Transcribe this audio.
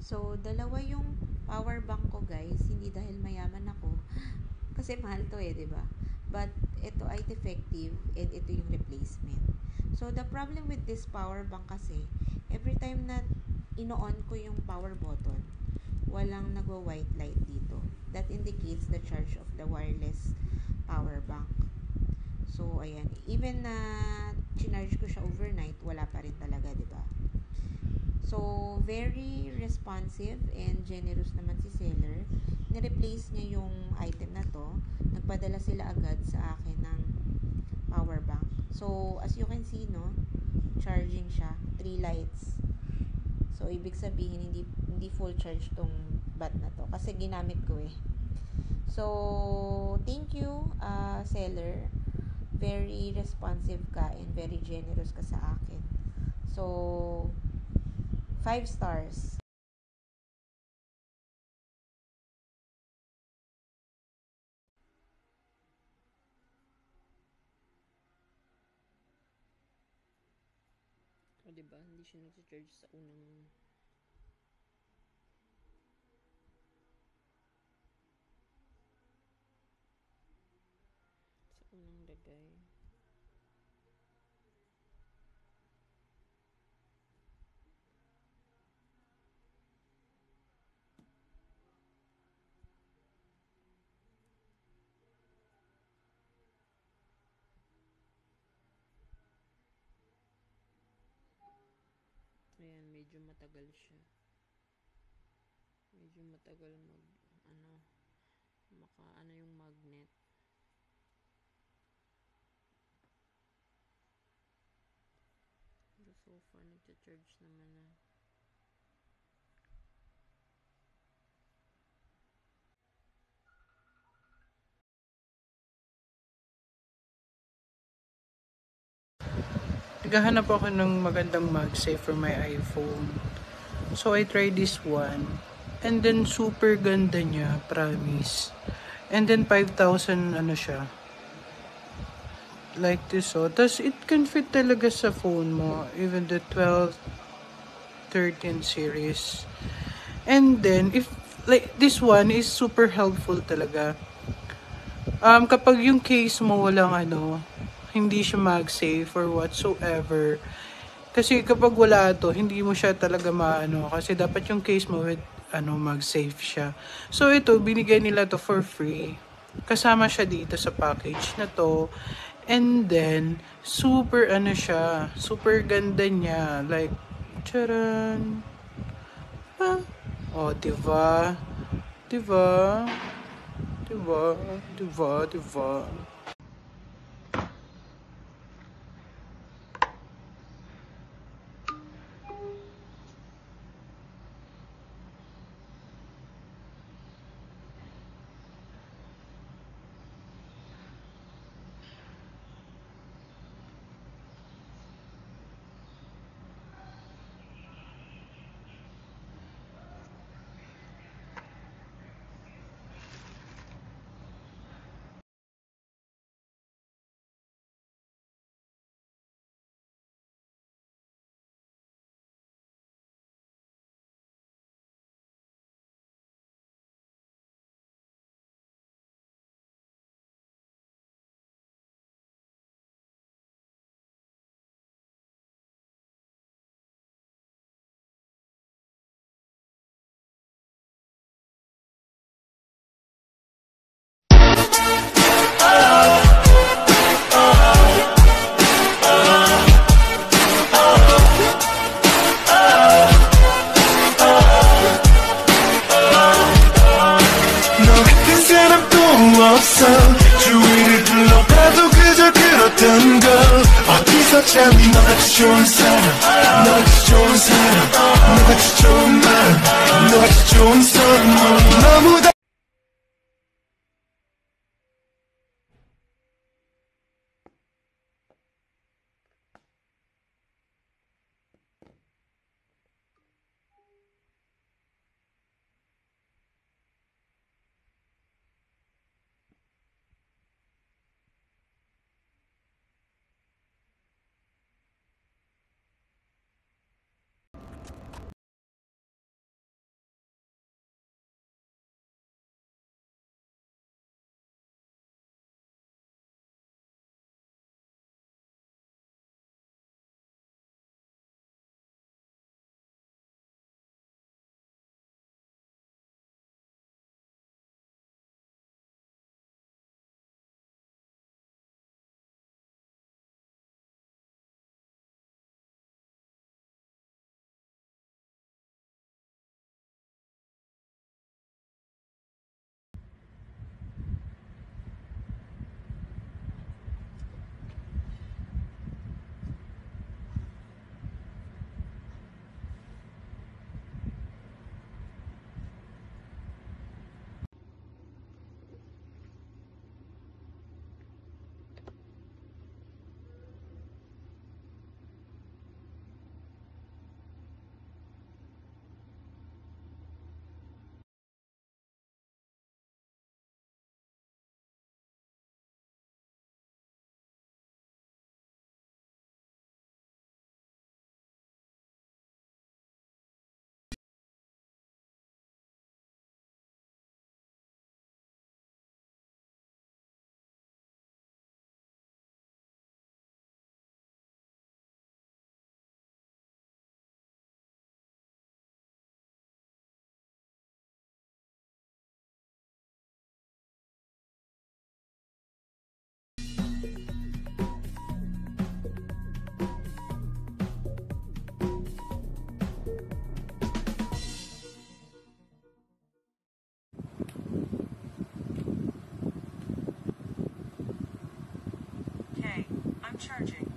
So, dalawa yung power bank ko, guys. Hindi dahil mayaman ako. Kasi mahal to eh, di ba? But, ito ay defective and ito yung replacement. So, the problem with this power bank kasi, every time na ino-on ko yung power button, walang nagwa-white light dito. That indicates the charge of the wireless power bank. So, ayan. Even na chinarge ko siya overnight, wala pa rin talaga, di ba? So, very responsive and generous naman si seller. Ni-replace niya yung item na to. Nagpadala sila agad sa akin ng power bank. So, as you can see, no, charging siya. 3 lights. So, ibig sabihin, hindi full charge tong bat na to. Kasi ginamit ko eh. So, thank you, seller. Very responsive ka and very generous ka sa akin. So, 5 stars. O, diba? Hindi siya nag-charge sa unang lagay. Ayan, medyo matagal siya. Medyo matagal maka yung magnet. Pero so far, nagcha-charge naman na. Naghahanap ako ng magandang MagSafe for my iPhone. So, I tried this one. And then, super ganda niya, promise. And then, 5,000 ano siya. Like this, oh. Tapos, it can fit talaga sa phone mo. Even the 12, 13 series. And then, if, like, this one is super helpful talaga. Kapag yung case mo walang hindi siya MagSafe or whatsoever. Kasi kapag wala to, hindi mo siya talaga maano. Kasi dapat yung case mo with MagSafe siya. So ito, binigay nila to for free. Kasama siya dito sa package na to. And then, super siya. Super ganda niya. Like, charan. Ah. Oh, diba? Diba? Diba? Diba? Diba? 없어 주위를 둘러봐도 그저 그렇던 걸 어디서 잠이 너같이 좋은 사람 너같이 좋은 사람 너같이 좋은 말 너같이 좋은 선물 너무 다 charging.